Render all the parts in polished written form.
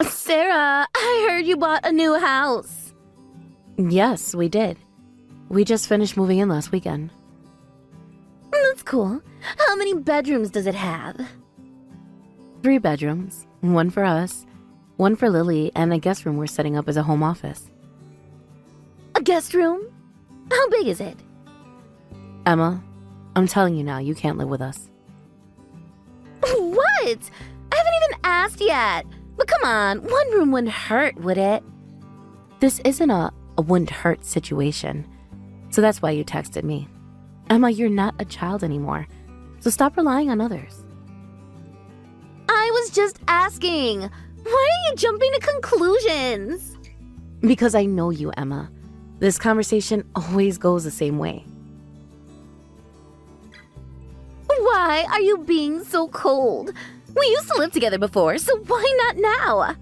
Sarah, I heard you bought a new house. Yes, we did. We just finished moving in last weekend. That's cool. How many bedrooms does it have? 3 bedrooms, 1 for us, 1 for Lily, and a guest room we're setting up as a home office. A guest room? How big is it? Emma, I'm telling you now, you can't live with us. What? I haven't even asked yet. But come on, 1 room wouldn't hurt, would it? This isn't a wouldn't hurt situation. So that's why you texted me. Emma, you're not a child anymore. So stop relying on others. I was just asking. Why are you jumping to conclusions? Because I know you, Emma. This conversation always goes the same way. Why are you being so cold? We used to live together before, so why not now?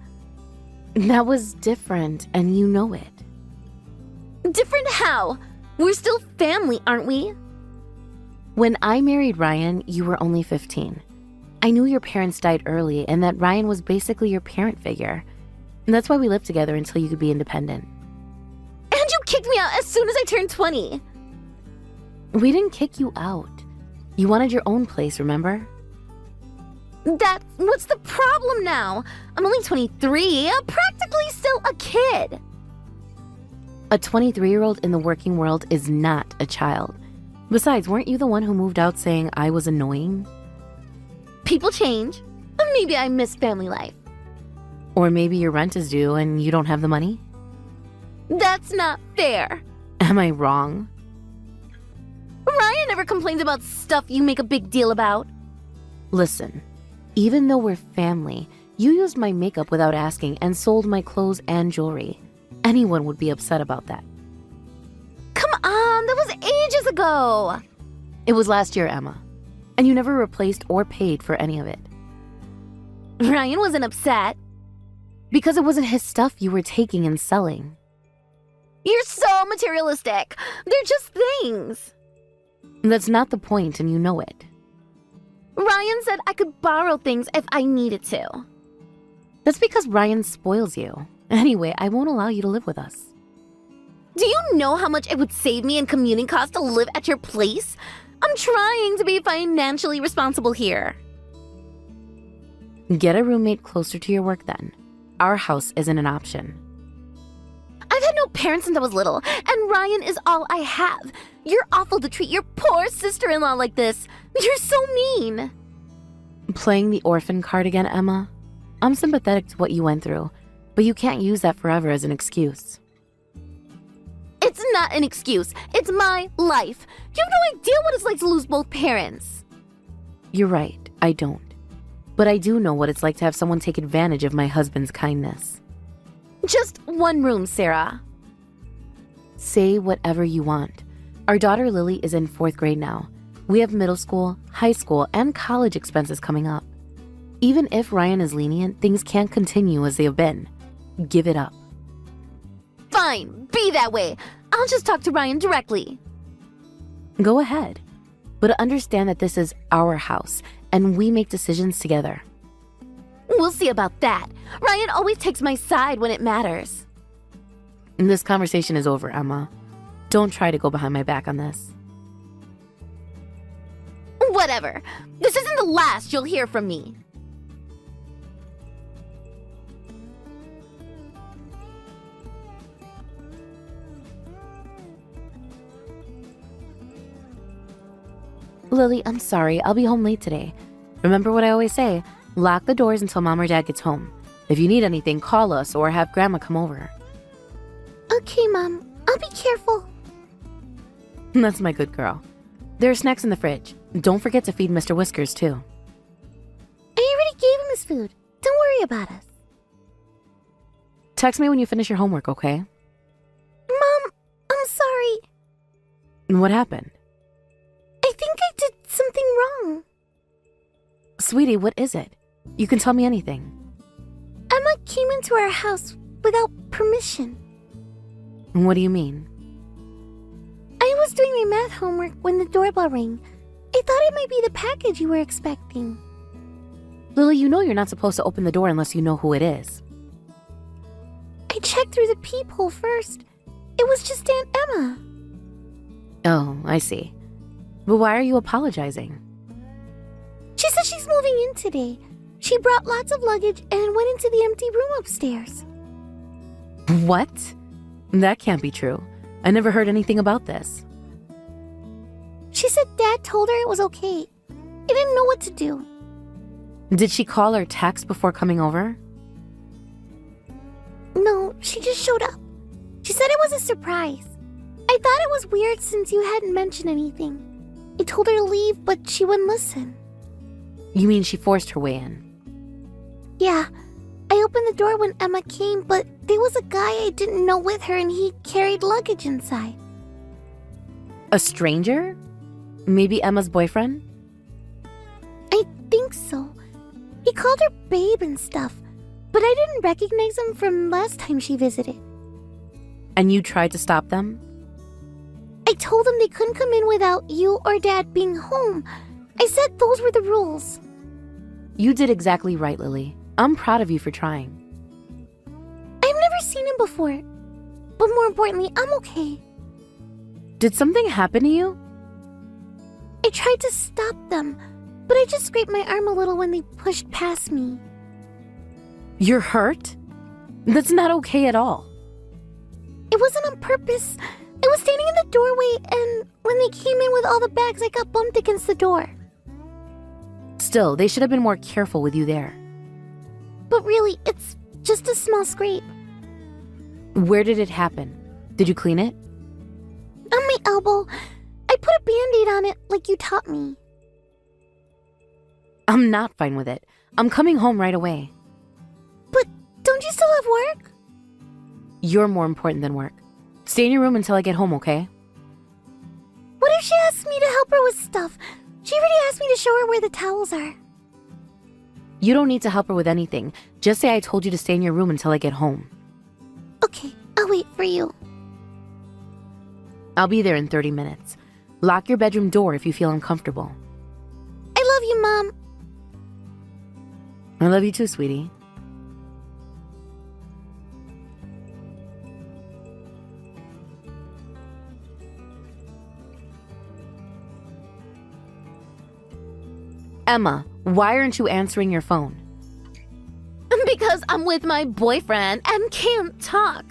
That was different, and you know it. Different how? We're still family, aren't we? When I married Ryan, you were only 15. I knew your parents died early and that Ryan was basically your parent figure. And that's why we lived together until you could be independent. And you kicked me out as soon as I turned 20. We didn't kick you out. You wanted your own place, remember? What's the problem now? I'm only 23, I'm practically still a kid. A 23-year-old in the working world is not a child. Besides, weren't you the one who moved out saying I was annoying? People change. Maybe I miss family life. Or maybe your rent is due and you don't have the money? That's not fair. Am I wrong? Ryan never complains about stuff you make a big deal about. Listen, even though we're family, you used my makeup without asking and sold my clothes and jewelry. Anyone would be upset about that. Come on, that was ages ago. It was last year, Emma. And you never replaced or paid for any of it. Ryan wasn't upset. Because it wasn't his stuff you were taking and selling. You're so materialistic. They're just things. That's not the point, and you know it. Ryan said I could borrow things if I needed to. That's because Ryan spoils you. Anyway, I won't allow you to live with us. Do you know how much it would save me in commuting costs to live at your place? I'm trying to be financially responsible here. Get a roommate closer to your work then. Our house isn't an option. I've had no parents since I was little, and Ryan is all I have. You're awful to treat your poor sister-in-law like this. You're so mean. Playing the orphan card again, Emma? I'm sympathetic to what you went through, but you can't use that forever as an excuse. It's not an excuse. It's my life. You have no idea what it's like to lose both parents. You're right, I don't. But I do know what it's like to have someone take advantage of my husband's kindness. Just 1 room, Sarah. Say whatever you want. Our daughter Lily is in 4th grade now. We have middle school, high school, and college expenses coming up. Even if Ryan is lenient, things can't continue as they have been. Give it up. Fine, be that way. I'll just talk to Ryan directly. Go ahead. But understand that this is our house, and we make decisions together. We'll see about that. Ryan always takes my side when it matters. This conversation is over, Emma. Don't try to go behind my back on this. Whatever. This isn't the last you'll hear from me. Lily, I'm sorry. I'll be home late today. Remember what I always say, lock the doors until Mom or Dad gets home. If you need anything, call us or have Grandma come over. Okay, Mom. I'll be careful. That's my good girl. There are snacks in the fridge. Don't forget to feed Mr. Whiskers, too. I already gave him his food. Don't worry about us. Text me when you finish your homework, okay? Mom, I'm sorry. What happened? I think I did something wrong. Sweetie, what is it? You can tell me anything. Emma came into our house without permission. What do you mean? I was doing my math homework when the doorbell rang. I thought it might be the package you were expecting. Lily, you know you're not supposed to open the door unless you know who it is. checked through the peephole first. It was just Aunt Emma. Oh, I see. But why are you apologizing? She said she's moving in today. She brought lots of luggage and went into the empty room upstairs. What? That can't be true. I never heard anything about this. She said Dad told her it was okay. I didn't know what to do. Did she call or text before coming over? No, she just showed up. She said it was a surprise. I thought it was weird since you hadn't mentioned anything. I told her to leave, but she wouldn't listen. You mean she forced her way in? Yeah, I opened the door when Emma came, but there was a guy I didn't know with her and he carried luggage inside. A stranger? Maybe Emma's boyfriend? I think so. He called her babe and stuff, but I didn't recognize him from last time she visited. And you tried to stop them? I told them they couldn't come in without you or Dad being home. I said those were the rules. You did exactly right, Lily. I'm proud of you for trying. I've never seen him before. But more importantly, I'm okay. Did something happen to you? I tried to stop them, but I just scraped my arm a little when they pushed past me. You're hurt? That's not okay at all. It wasn't on purpose. I was standing in the doorway, and when they came in with all the bags, I got bumped against the door. Still, they should have been more careful with you there. But really, it's just a small scrape. Where did it happen? Did you clean it? On my elbow. I put a Band-Aid on it like you taught me. I'm not fine with it. I'm coming home right away. But don't you still have work? You're more important than work. Stay in your room until I get home, okay? What if she asks me to help her with stuff? She already asked me to show her where the towels are. You don't need to help her with anything. Just say I told you to stay in your room until I get home. Okay, I'll wait for you. I'll be there in 30 minutes. Lock your bedroom door if you feel uncomfortable. I love you, Mom. I love you too, sweetie. Emma, why aren't you answering your phone? Because I'm with my boyfriend and can't talk.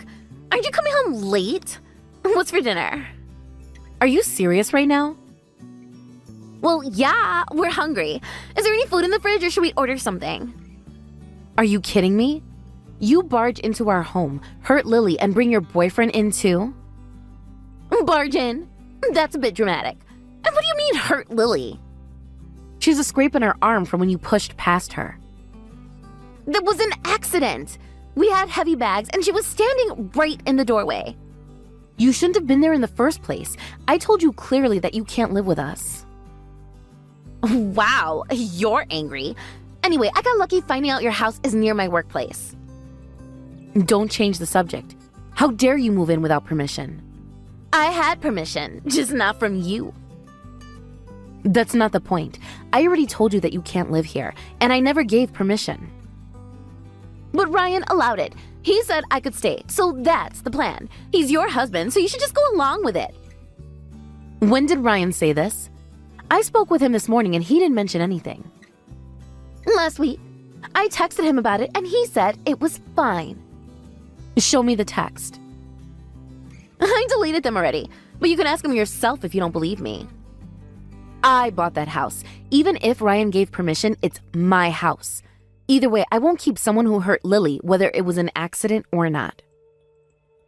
Aren't you coming home late? What's for dinner? Are you serious right now? Well, yeah, we're hungry. Is there any food in the fridge or should we order something? Are you kidding me? You barge into our home, hurt Lily, and bring your boyfriend in too? Barge in? That's a bit dramatic. And what do you mean hurt Lily? She's a scrape in her arm from when you pushed past her. That was an accident. We had heavy bags and she was standing right in the doorway. You shouldn't have been there in the first place. I told you clearly that you can't live with us. Wow, you're angry. Anyway, I got lucky finding out your house is near my workplace. Don't change the subject. How dare you move in without permission? I had permission, just not from you. That's not the point. I already told you that you can't live here, and I never gave permission. But Ryan allowed it. He said I could stay, so that's the plan. He's your husband, so you should just go along with it. When did Ryan say this? I spoke with him this morning and he didn't mention anything. Last week. I texted him about it and he said it was fine. Show me the text. I deleted them already, but you can ask him yourself if you don't believe me. I bought that house. Even if Ryan gave permission, it's my house. Either way, I won't keep someone who hurt Lily, whether it was an accident or not.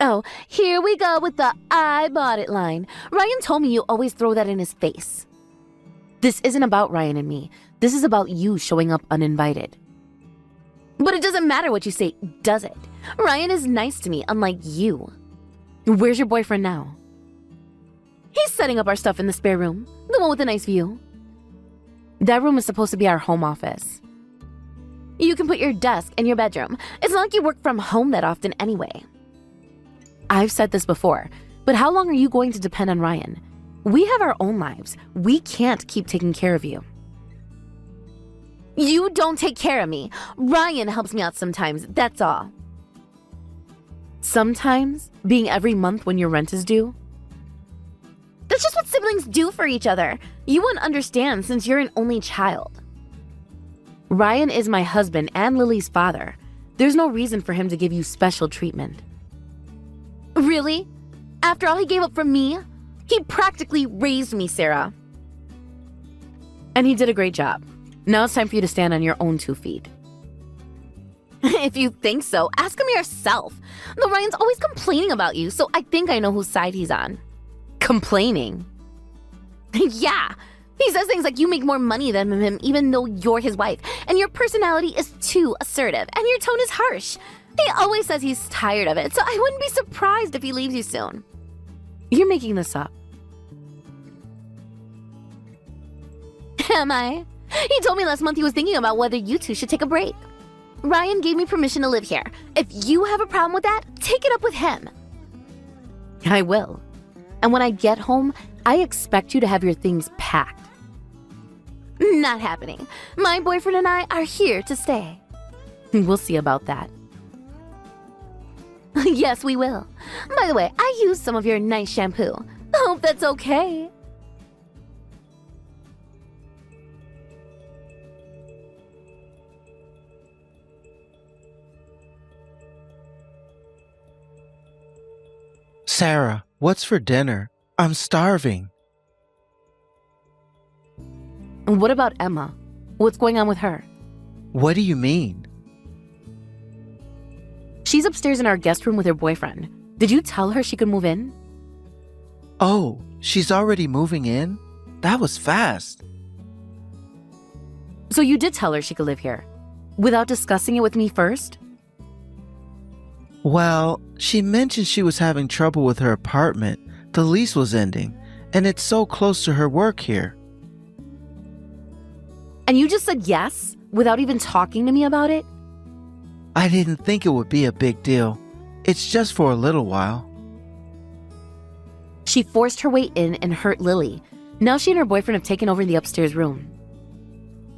Oh, here we go with the I bought it line. Ryan told me you always throw that in his face. This isn't about Ryan and me. This is about you showing up uninvited. But it doesn't matter what you say, does it? Ryan is nice to me, unlike you. Where's your boyfriend now? He's setting up our stuff in the spare room, the one with the nice view. That room is supposed to be our home office. You can put your desk in your bedroom. It's not like you work from home that often anyway. I've said this before, but how long are you going to depend on Ryan? We have our own lives. We can't keep taking care of you. You don't take care of me. Ryan helps me out sometimes, that's all. Sometimes being every month when your rent is due. That's just what siblings do for each other. You wouldn't understand since you're an only child. Ryan is my husband and Lily's father. There's no reason for him to give you special treatment. Really? After all he gave up for me? He practically raised me, Sarah. And he did a great job. Now it's time for you to stand on your own 2 feet. If you think so, ask him yourself. Though Ryan's always complaining about you, so I think I know whose side he's on. Complaining? Yeah. He says things like you make more money than him even though you're his wife, and your personality is too assertive, and your tone is harsh. He always says he's tired of it, so I wouldn't be surprised if he leaves you soon. You're making this up. Am I? He told me last month he was thinking about whether you two should take a break. Ryan gave me permission to live here. If you have a problem with that, take it up with him. I will. And when I get home, I expect you to have your things packed. Not happening. My boyfriend and I are here to stay. We'll see about that. Yes, we will. By the way, I used some of your nice shampoo. Hope that's okay. Sarah, what's for dinner? I'm starving. And what about Emma? What's going on with her? What do you mean? She's upstairs in our guest room with her boyfriend. Did you tell her she could move in? Oh, she's already moving in? That was fast. So you did tell her she could live here, without discussing it with me first? Well, she mentioned she was having trouble with her apartment. The lease was ending, and it's so close to her work here. And you just said yes, without even talking to me about it? I didn't think it would be a big deal. It's just for a little while. She forced her way in and hurt Lily. Now she and her boyfriend have taken over the upstairs room.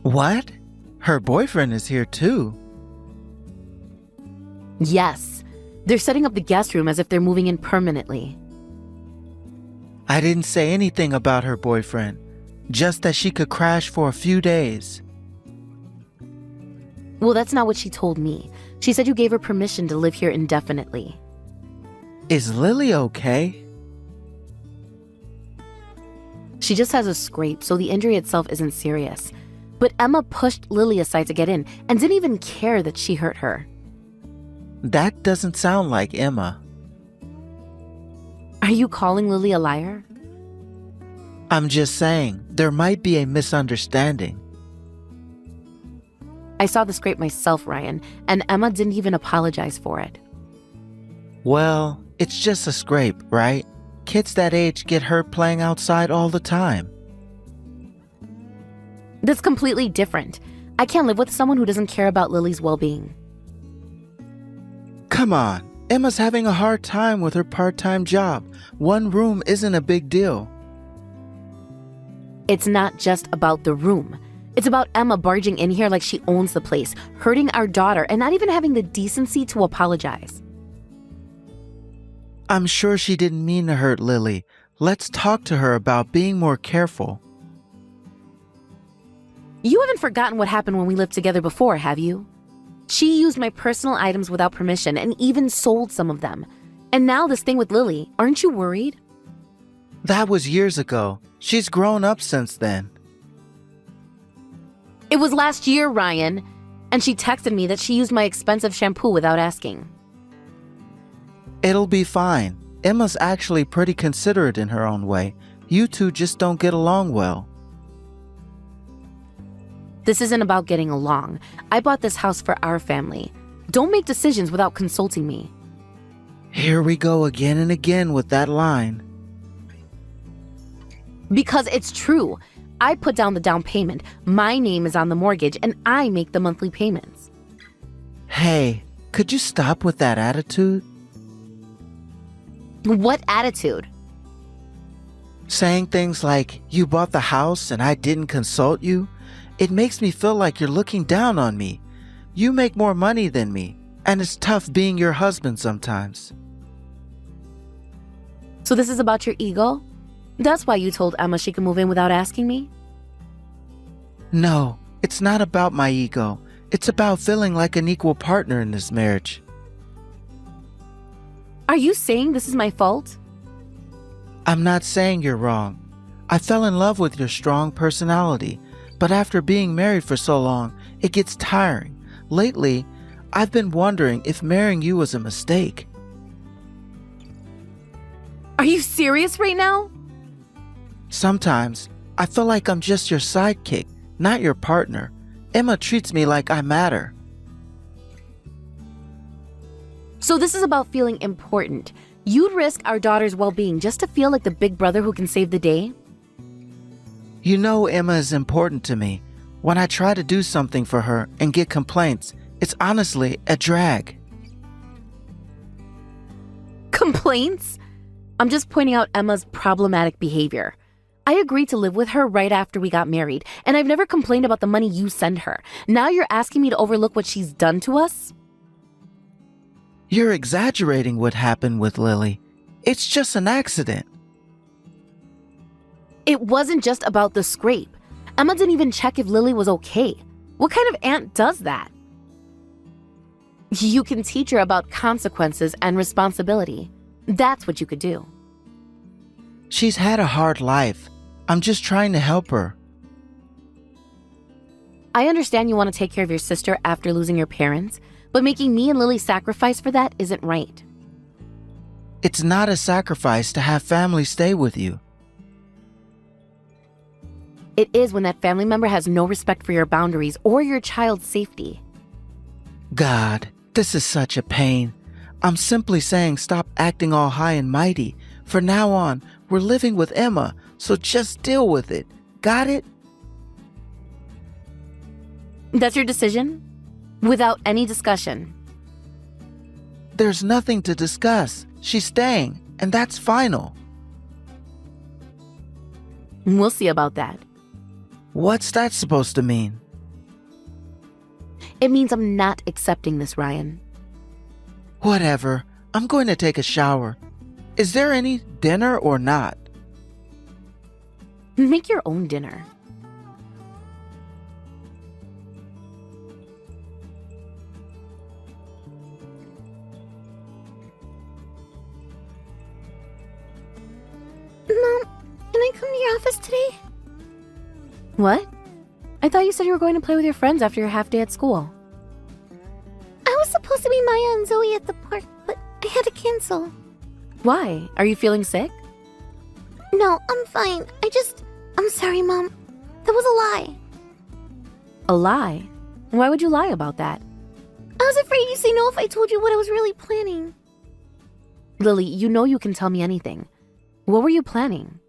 What? Her boyfriend is here too. Yes. They're setting up the guest room as if they're moving in permanently. I didn't say anything about her boyfriend, just that she could crash for a few days. Well, that's not what she told me. She said you gave her permission to live here indefinitely. Is Lily okay? She just has a scrape, so the injury itself isn't serious. But Emma pushed Lily aside to get in and didn't even care that she hurt her. That doesn't sound like Emma. Are you calling Lily a liar? I'm just saying, there might be a misunderstanding. I saw the scrape myself, Ryan, and Emma didn't even apologize for it. Well, it's just a scrape, right? Kids that age get hurt playing outside all the time. That's completely different. I can't live with someone who doesn't care about Lily's well-being. Come on, Emma's having a hard time with her part-time job. One room isn't a big deal. It's not just about the room. It's about Emma barging in here like she owns the place, hurting our daughter, and not even having the decency to apologize. I'm sure she didn't mean to hurt Lily. Let's talk to her about being more careful. You haven't forgotten what happened when we lived together before, have you? She used my personal items without permission and even sold some of them. And now this thing with Lily, aren't you worried? That was years ago. She's grown up since then. It was last year, Ryan. And she texted me that she used my expensive shampoo without asking. It'll be fine. Emma's actually pretty considerate in her own way. You two just don't get along well. This isn't about getting along. I bought this house for our family. Don't make decisions without consulting me. Here we go again and again with that line. Because it's true. I put down the down payment, my name is on the mortgage, and I make the monthly payments. Hey, could you stop with that attitude? What attitude? Saying things like, you bought the house and I didn't consult you? It makes me feel like you're looking down on me. You make more money than me. and it's tough being your husband sometimes. So this is about your ego? That's why you told Emma she could move in without asking me? No, it's not about my ego. It's about feeling like an equal partner in this marriage. Are you saying this is my fault? I'm not saying you're wrong. I fell in love with your strong personality, but after being married for so long, it gets tiring. Lately, I've been wondering if marrying you was a mistake. Are you serious right now? Sometimes, I feel like I'm just your sidekick, not your partner. Emma treats me like I matter. So this is about feeling important. You'd risk our daughter's well-being just to feel like the big brother who can save the day? You know Emma is important to me. When I try to do something for her and get complaints, it's honestly a drag. Complaints? I'm just pointing out Emma's problematic behavior. I agreed to live with her right after we got married, and I've never complained about the money you send her. Now you're asking me to overlook what she's done to us? You're exaggerating what happened with Lily. It's just an accident. It wasn't just about the scrape. Emma didn't even check if Lily was okay. What kind of aunt does that? You can teach her about consequences and responsibility. That's what you could do. She's had a hard life. I'm just trying to help her. I understand you want to take care of your sister after losing your parents, but making me and Lily sacrifice for that isn't right. It's not a sacrifice to have family stay with you. It is when that family member has no respect for your boundaries or your child's safety. God, this is such a pain. I'm simply saying stop acting all high and mighty. From now on, we're living with Emma, so just deal with it. Got it? That's your decision? Without any discussion? There's nothing to discuss. She's staying, and that's final. We'll see about that. What's that supposed to mean? It means I'm not accepting this, Ryan. Whatever. I'm going to take a shower. Is there any dinner or not? Make your own dinner. Mom, can I come to your office today? What? I thought you said you were going to play with your friends after your half day at school. I was supposed to meet Maya and Zoe at the park, but I had to cancel. Why? Are you feeling sick? No, I'm fine. I'm sorry, Mom. That was a lie. A lie? Why would you lie about that? I was afraid you'd say no if I told you what I was really planning. Lily, you know you can tell me anything. What were you planning?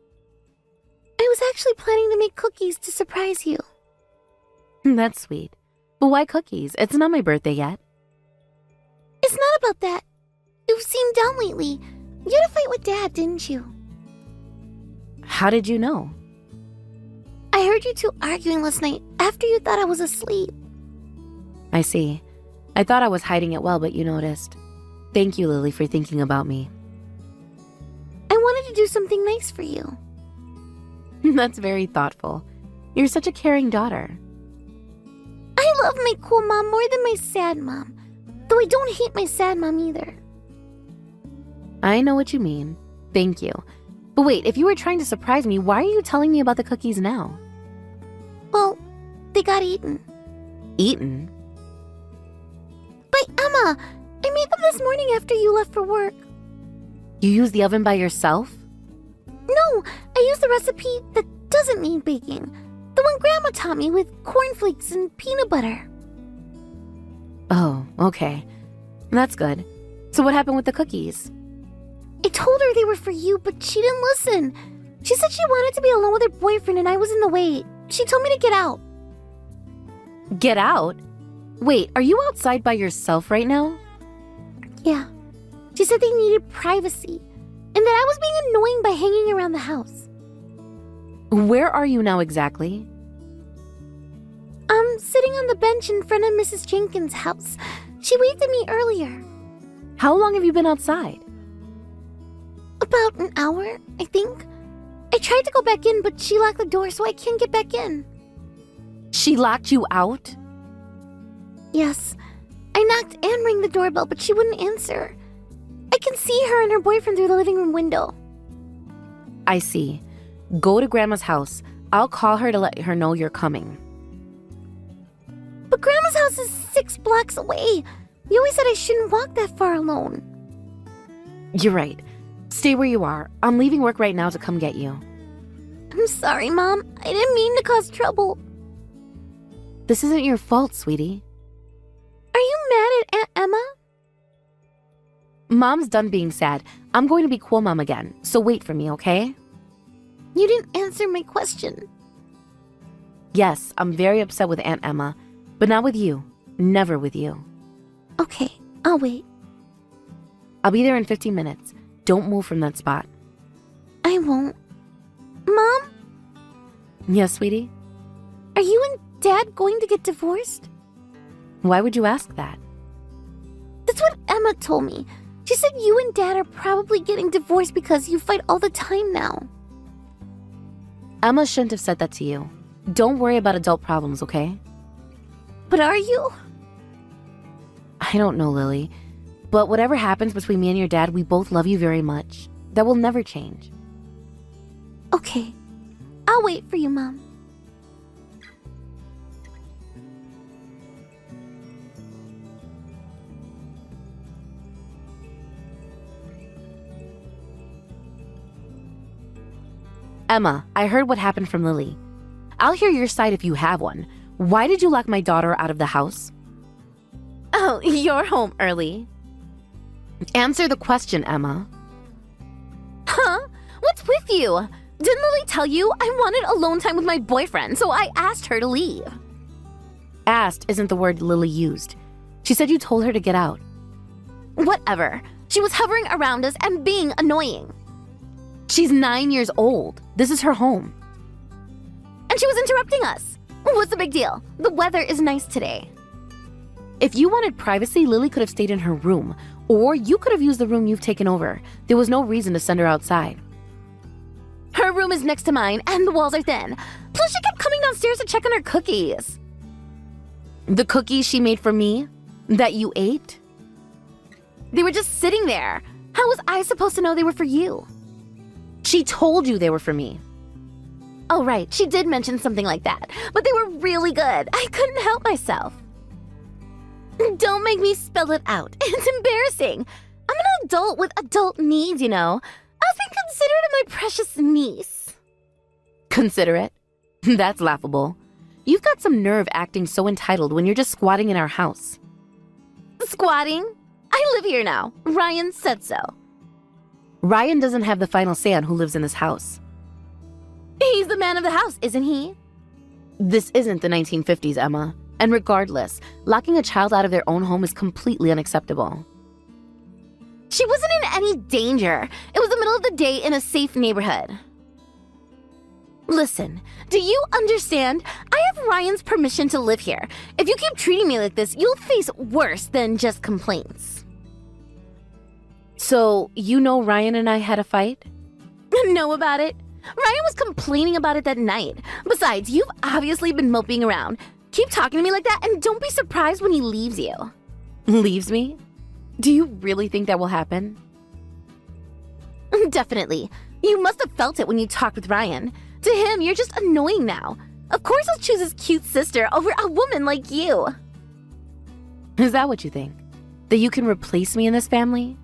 I was actually planning to make cookies to surprise you. That's sweet. But why cookies? It's not my birthday yet. It's not about that. You seemed down lately. You had a fight with Dad, didn't you? How did you know? I heard you two arguing last night after you thought I was asleep. I see. I thought I was hiding it well, but you noticed. Thank you, Lily, for thinking about me. I wanted to do something nice for you. That's very thoughtful. You're such a caring daughter. I love my cool mom more than my sad mom. Though I don't hate my sad mom either. I know what you mean. Thank you. But wait, if you were trying to surprise me, why are you telling me about the cookies now? Well, they got eaten. Eaten? By Emma! I made them this morning after you left for work. You used the oven by yourself? No, I used the recipe that doesn't need baking. The one Grandma taught me with cornflakes and peanut butter. Oh, okay. That's good. So what happened with the cookies? I told her they were for you, but she didn't listen. She said she wanted to be alone with her boyfriend and I was in the way. She told me to get out. Get out? Wait, are you outside by yourself right now? Yeah. She said they needed privacy and that I was being annoying by hanging around the house. Where are you now exactly? I'm sitting on the bench in front of Mrs. Jenkins' house. She waved at me earlier. How long have you been outside? About an hour, I think. I tried to go back in, but she locked the door, so I can't get back in. She locked you out? Yes. I knocked and rang the doorbell, but she wouldn't answer. I can see her and her boyfriend through the living room window. I see. Go to Grandma's house. I'll call her to let her know you're coming. But Grandma's house is 6 blocks away. You always said I shouldn't walk that far alone. You're right. Stay where you are. I'm leaving work right now to come get you. I'm sorry, Mom. I didn't mean to cause trouble. This isn't your fault, sweetie. Are you mad at Aunt Emma? Mom's done being sad. I'm going to be cool mom again, so wait for me, okay? You didn't answer my question. Yes, I'm very upset with Aunt Emma, but not with you. Never with you. Okay, I'll wait. I'll be there in 15 minutes. Don't move from that spot. I won't. Mom, Yes, sweetie? are you and Dad going to get divorced? Why would you ask that? That's what Emma told me. She said you and Dad are probably getting divorced because you fight all the time now. Emma shouldn't have said that to you. Don't worry about adult problems, okay? But are you? I don't know, Lily. But whatever happens between me and your dad, we both love you very much. That will never change. Okay, I'll wait for you, Mom. Emma, I heard what happened from Lily. I'll hear your side if you have one. Why did you lock my daughter out of the house? Oh, you're home early. Answer the question, Emma. Huh? What's with you? Didn't Lily tell you I wanted alone time with my boyfriend, so I asked her to leave? Asked isn't the word Lily used. She said you told her to get out. Whatever. She was hovering around us and being annoying. She's 9 years old. This is her home. And she was interrupting us. What's the big deal? The weather is nice today. If you wanted privacy, Lily could have stayed in her room, or you could have used the room you've taken over. There was no reason to send her outside. Her room is next to mine, and the walls are thin. Plus, she kept coming downstairs to check on her cookies. The cookies she made for me? That you ate? They were just sitting there. How was I supposed to know they were for you? She told you they were for me. Oh, right, she did mention something like that, but they were really good. I couldn't help myself. Don't make me spell it out. It's embarrassing. I'm an adult with adult needs, you know. I was being considerate of my precious niece. Considerate? That's laughable. You've got some nerve acting so entitled when you're just squatting in our house. Squatting? I live here now. Ryan said so. Ryan doesn't have the final say on who lives in this house. He's the man of the house, isn't he? This isn't the 1950s, Emma. And regardless, locking a child out of their own home is completely unacceptable. She wasn't in any danger. It was the middle of the day in a safe neighborhood. Listen, do you understand? I have Ryan's permission to live here. If you keep treating me like this, you'll face worse than just complaints. So, you know Ryan and I had a fight? Know about it? Ryan was complaining about it that night. Besides, you've obviously been moping around. Keep talking to me like that and don't be surprised when he leaves you. Leaves me? Do you really think that will happen? Definitely. You must have felt it when you talked with Ryan. To him, you're just annoying now. Of course he'll choose his cute sister over a woman like you. Is that what you think? That you can replace me in this family?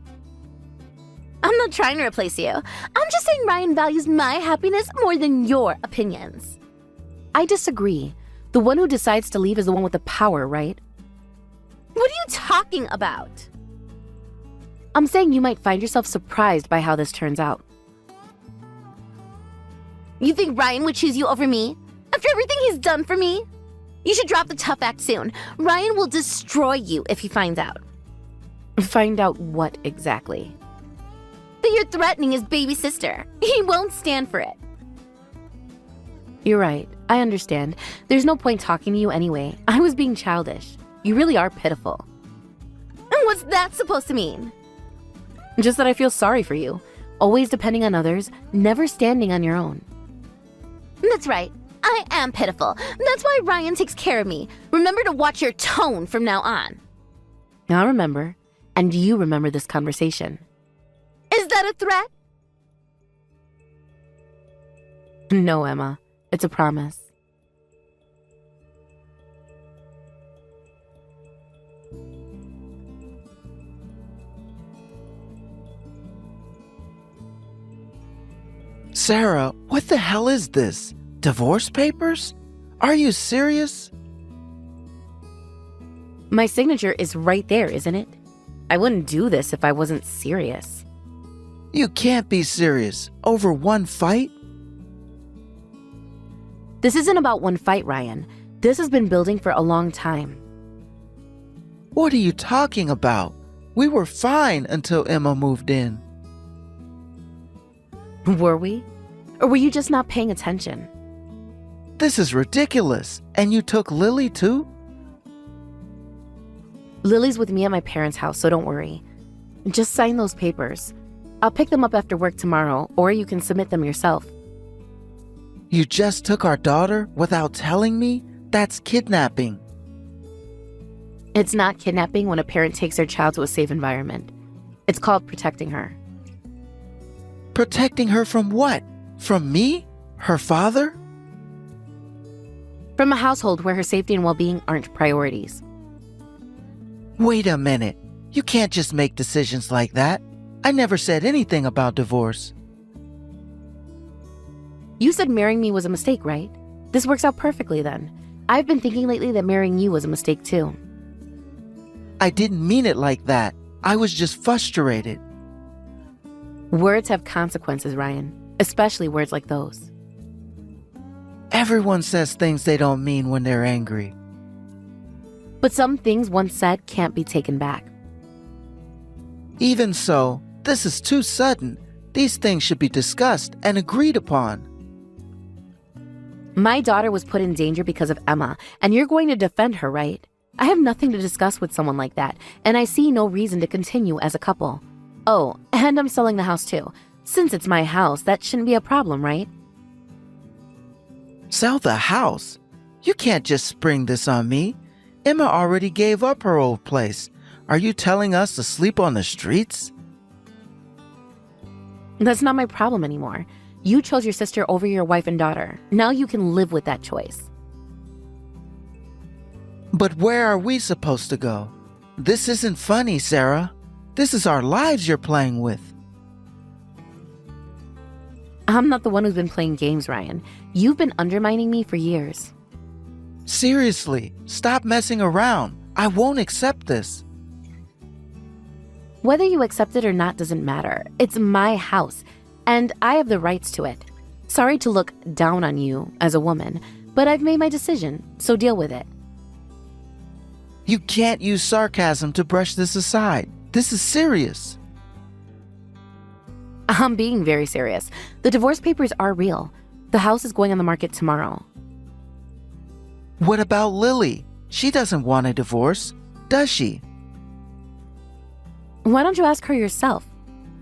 I'm not trying to replace you. I'm just saying Ryan values my happiness more than your opinions. I disagree. The one who decides to leave is the one with the power, right? What are you talking about? I'm saying you might find yourself surprised by how this turns out. You think Ryan would choose you over me? After everything he's done for me? You should drop the tough act soon. Ryan will destroy you if he finds out. Find out what exactly? That you're threatening his baby sister. He won't stand for it. You're right. I understand. There's no point talking to you anyway. I was being childish. You really are pitiful. What's that supposed to mean? Just that I feel sorry for you, always depending on others, never standing on your own. That's right. I am pitiful. That's why Ryan takes care of me. Remember to watch your tone from now on. I'll remember, and you remember this conversation. Is that a threat? No, Emma, it's a promise. Sarah, what the hell is this? Divorce papers? Are you serious? My signature is right there, isn't it? I wouldn't do this if I wasn't serious. You can't be serious. Over one fight? This isn't about one fight, Ryan. This has been building for a long time. What are you talking about? We were fine until Emma moved in. Were we? Or were you just not paying attention? This is ridiculous. And you took Lily too? Lily's with me at my parents' house, so don't worry. Just sign those papers. I'll pick them up after work tomorrow, or you can submit them yourself. You just took our daughter without telling me? That's kidnapping. It's not kidnapping when a parent takes their child to a safe environment. It's called protecting her. Protecting her from what? From me? Her father? From a household where her safety and well-being aren't priorities. Wait a minute. You can't just make decisions like that. I never said anything about divorce. You said marrying me was a mistake, right? This works out perfectly then. I've been thinking lately that marrying you was a mistake too. I didn't mean it like that. I was just frustrated. Words have consequences, Ryan, especially words like those. Everyone says things they don't mean when they're angry. But some things once said can't be taken back. Even so, this is too sudden. These things should be discussed and agreed upon. My daughter was put in danger because of Emma, and you're going to defend her, right? I have nothing to discuss with someone like that, and I see no reason to continue as a couple. Oh, and I'm selling the house too. Since it's my house, that shouldn't be a problem, right? Sell the house? You can't just spring this on me. Emma already gave up her old place. Are you telling us to sleep on the streets? That's not my problem anymore. You chose your sister over your wife and daughter. Now you can live with that choice. But where are we supposed to go? This isn't funny, Sarah. This is our lives you're playing with. I'm not the one who's been playing games, Ryan. You've been undermining me for years. Seriously, stop messing around. I won't accept this. Whether you accept it or not doesn't matter. It's my house, and I have the rights to it. Sorry to look down on you as a woman, but I've made my decision, so deal with it. You can't use sarcasm to brush this aside. This is serious. I'm being very serious. The divorce papers are real. The house is going on the market tomorrow. What about Lily? She doesn't want a divorce, does she? Why don't you ask her yourself?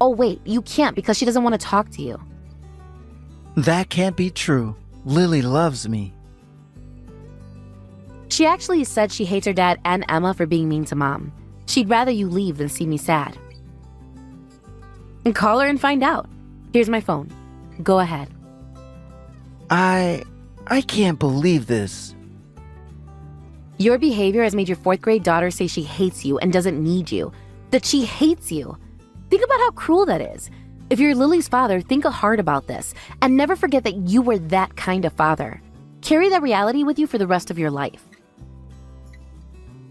Oh wait, you can't because she doesn't want to talk to you. That can't be true. Lily loves me. She actually said she hates her dad and Emma for being mean to Mom. She'd rather you leave than see me sad. And call her and find out. Here's my phone. Go ahead. I can't believe this. Your behavior has made your 4th grade daughter say she hates you and doesn't need you. That she hates you. Think about how cruel that is. If you're Lily's father, think hard about this. And never forget that you were that kind of father. Carry that reality with you for the rest of your life.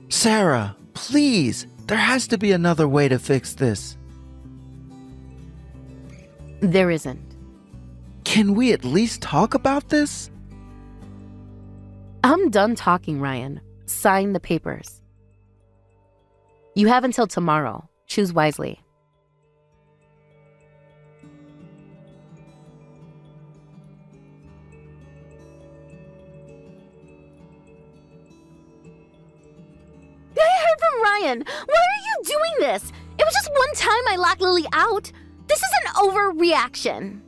Sarah, please. There has to be another way to fix this. There isn't. Can we at least talk about this? I'm done talking, Ryan. Sign the papers. You have until tomorrow. Choose wisely. I heard from Ryan, why are you doing this? It was just one time I locked Lily out. This is an overreaction.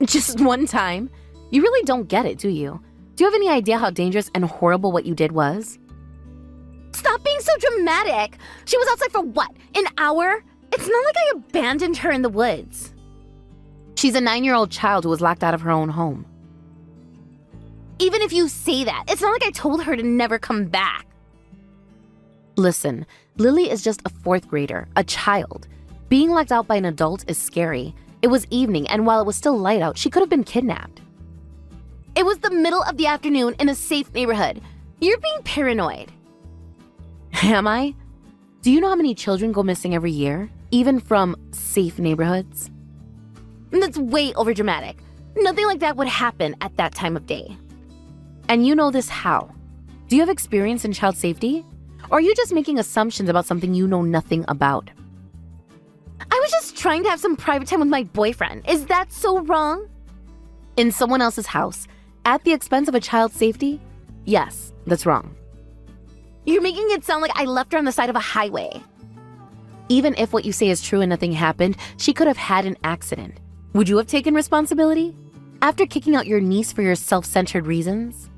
Just one time? You really don't get it, do you? Do you have any idea how dangerous and horrible what you did was? Stop being so dramatic. She was outside for what, an hour? It's not like I abandoned her in the woods. She's a 9-year-old child who was locked out of her own home. Even if you say that, it's not like I told her to never come back. Listen, Lily is just a 4th grader, a child. Being locked out by an adult is scary. It was evening, and while it was still light out, she could have been kidnapped. It was the middle of the afternoon in a safe neighborhood. You're being paranoid. Am I? Do you know how many children go missing every year, even from safe neighborhoods? That's way overdramatic. Nothing like that would happen at that time of day. And you know this how? Do you have experience in child safety? Or are you just making assumptions about something you know nothing about? I was just trying to have some private time with my boyfriend. Is that so wrong? In someone else's house, at the expense of a child's safety? Yes, that's wrong. You're making it sound like I left her on the side of a highway. Even if what you say is true and nothing happened, she could have had an accident. Would you have taken responsibility? After kicking out your niece for your self-centered reasons?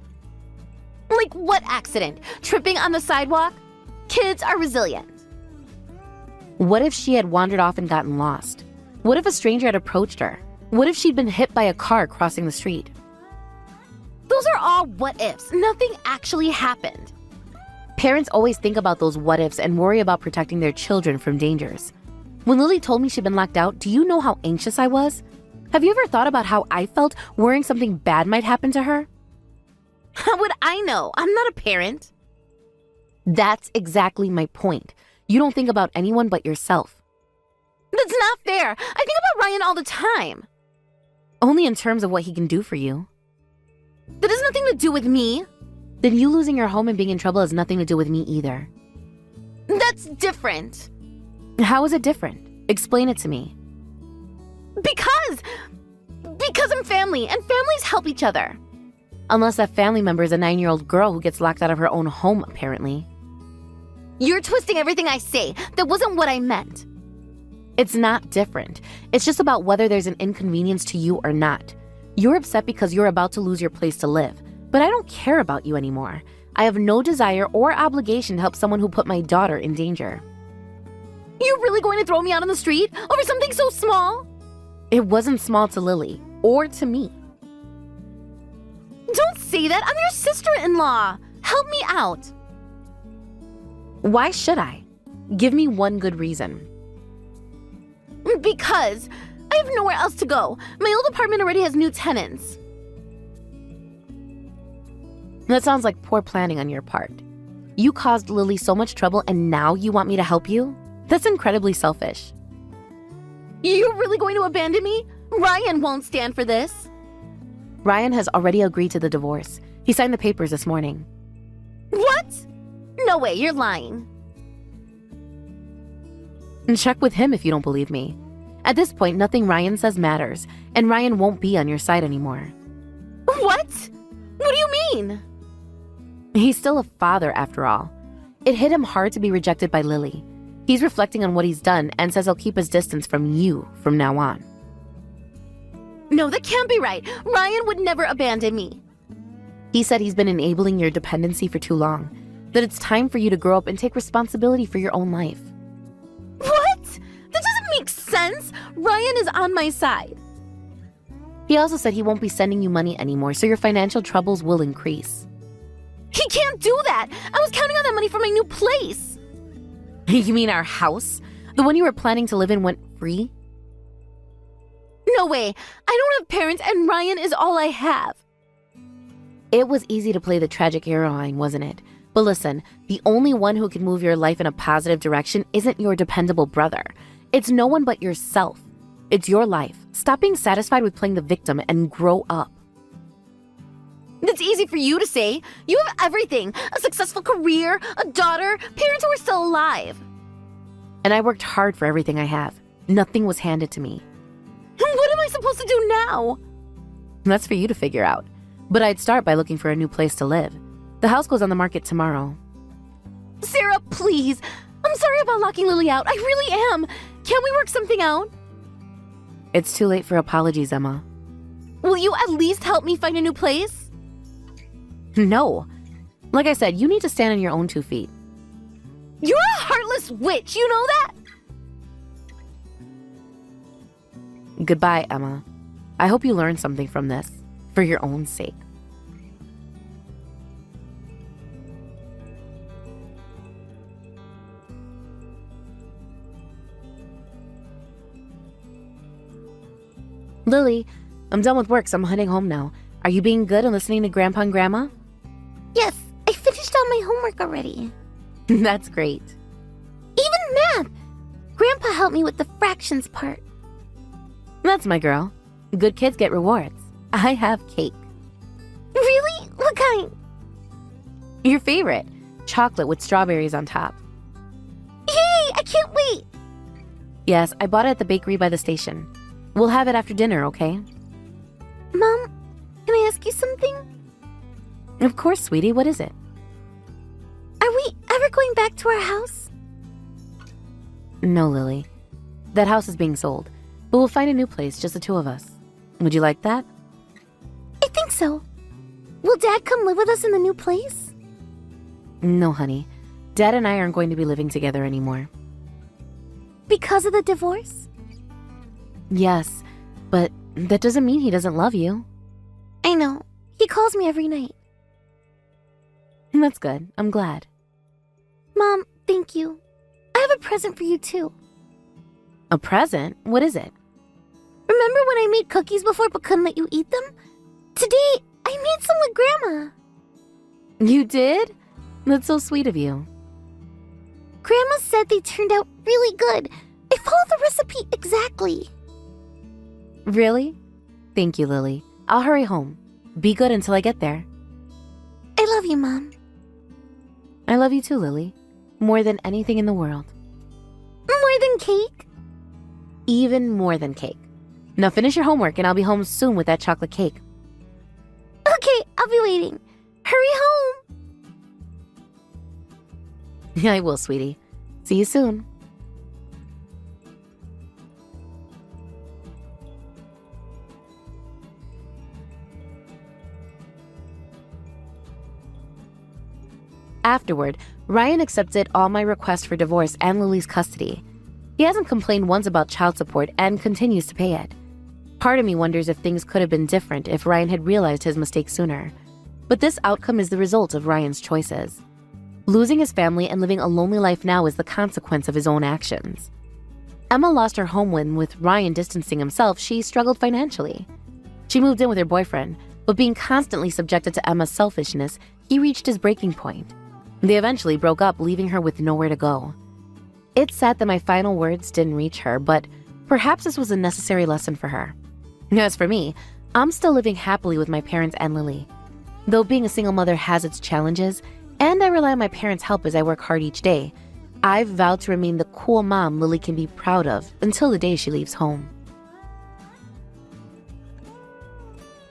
Like what accident? Tripping on the sidewalk? Kids are resilient. What if she had wandered off and gotten lost? What if a stranger had approached her? What if she'd been hit by a car crossing the street? Those are all what ifs. Nothing actually happened. Parents always think about those what ifs and worry about protecting their children from dangers. When Lily told me she'd been locked out, do you know how anxious I was? Have you ever thought about how I felt worrying something bad might happen to her? How would I know? I'm not a parent. That's exactly my point. You don't think about anyone but yourself. That's not fair. I think about Ryan all the time. Only in terms of what he can do for you. That has nothing to do with me. Then you losing your home and being in trouble has nothing to do with me either. That's different. How is it different? Explain it to me. Because I'm family, and families help each other. Unless that family member is a 9-year-old girl who gets locked out of her own home, apparently. You're twisting everything I say. That wasn't what I meant. It's not different. It's just about whether there's an inconvenience to you or not. You're upset because you're about to lose your place to live. But I don't care about you anymore. I have no desire or obligation to help someone who put my daughter in danger. You're really going to throw me out on the street over something so small? It wasn't small to Lily, or to me. Don't say that. I'm your sister-in-law. Help me out. Why should I? Give me one good reason. Because I have nowhere else to go. My old apartment already has new tenants. That sounds like poor planning on your part. You caused Lily so much trouble and now you want me to help you? That's incredibly selfish. You're really going to abandon me? Ryan won't stand for this. Ryan has already agreed to the divorce. He signed the papers this morning. What? No way, you're lying. And check with him if you don't believe me. At this point, nothing Ryan says matters, and Ryan won't be on your side anymore. What? What do you mean? He's still a father after all. It hit him hard to be rejected by Lily. He's reflecting on what he's done and says he'll keep his distance from you from now on. No, that can't be right. Ryan would never abandon me. He said he's been enabling your dependency for too long, that it's time for you to grow up and take responsibility for your own life. What? That doesn't make sense. Ryan is on my side. He also said he won't be sending you money anymore, so your financial troubles will increase. He can't do that. I was counting on that money for my new place. You mean our house? The one you were planning to live in went free? No way. I don't have parents and Ryan is all I have. It was easy to play the tragic heroine, wasn't it? But listen, the only one who can move your life in a positive direction isn't your dependable brother. It's no one but yourself. It's your life. Stop being satisfied with playing the victim and grow up. That's easy for you to say. You have everything. A successful career, a daughter, parents who are still alive. And I worked hard for everything I have. Nothing was handed to me. What am I supposed to do now? That's for you to figure out. But I'd start by looking for a new place to live. The house goes on the market tomorrow. Sarah, please. I'm sorry about locking Lily out. I really am. Can't we work something out? It's too late for apologies, Emma. Will you at least help me find a new place? No. Like I said, you need to stand on your own 2 feet. You're a heartless witch, you know that? Goodbye, Emma. I hope you learned something from this, for your own sake. Lily, I'm done with work, so I'm heading home now. Are you being good and listening to Grandpa and Grandma? Yes, I finished all my homework already. That's great. Even math. Grandpa helped me with the fractions part. That's my girl. Good kids get rewards. I have cake. Really? What kind? Your favorite. Chocolate with strawberries on top. Yay! I can't wait! Yes, I bought it at the bakery by the station. We'll have it after dinner, okay? Mom, can I ask you something? Of course, sweetie. What is it? Are we ever going back to our house? No, Lily. That house is being sold, but we'll find a new place, just the 2 of us. Would you like that? I think so. Will Dad come live with us in the new place? No, honey. Dad and I aren't going to be living together anymore. Because of the divorce? Yes, but that doesn't mean he doesn't love you. I know. He calls me every night. That's good. I'm glad. Mom, thank you. I have a present for you too. A present? What is it? Remember when I made cookies before but couldn't let you eat them? Today, I made some with Grandma. You did? That's so sweet of you. Grandma said they turned out really good. I followed the recipe exactly. Really? Thank you, Lily. I'll hurry home. Be good until I get there. I love you, Mom. I love you too, Lily. More than anything in the world. More than cake? Even more than cake. Now finish your homework and I'll be home soon with that chocolate cake. Okay, I'll be waiting. Hurry home. I will, sweetie. See you soon. Afterward, Ryan accepted all my requests for divorce and Lily's custody. He hasn't complained once about child support and continues to pay it. Part of me wonders if things could have been different if Ryan had realized his mistake sooner. But this outcome is the result of Ryan's choices. Losing his family and living a lonely life now is the consequence of his own actions. Emma lost her home when, with Ryan distancing himself, she struggled financially. She moved in with her boyfriend, but being constantly subjected to Emma's selfishness, he reached his breaking point. They eventually broke up, leaving her with nowhere to go. It's sad that my final words didn't reach her, but perhaps this was a necessary lesson for her. As for me, I'm still living happily with my parents and Lily. Though being a single mother has its challenges, and I rely on my parents' help as I work hard each day, I've vowed to remain the cool mom Lily can be proud of until the day she leaves home.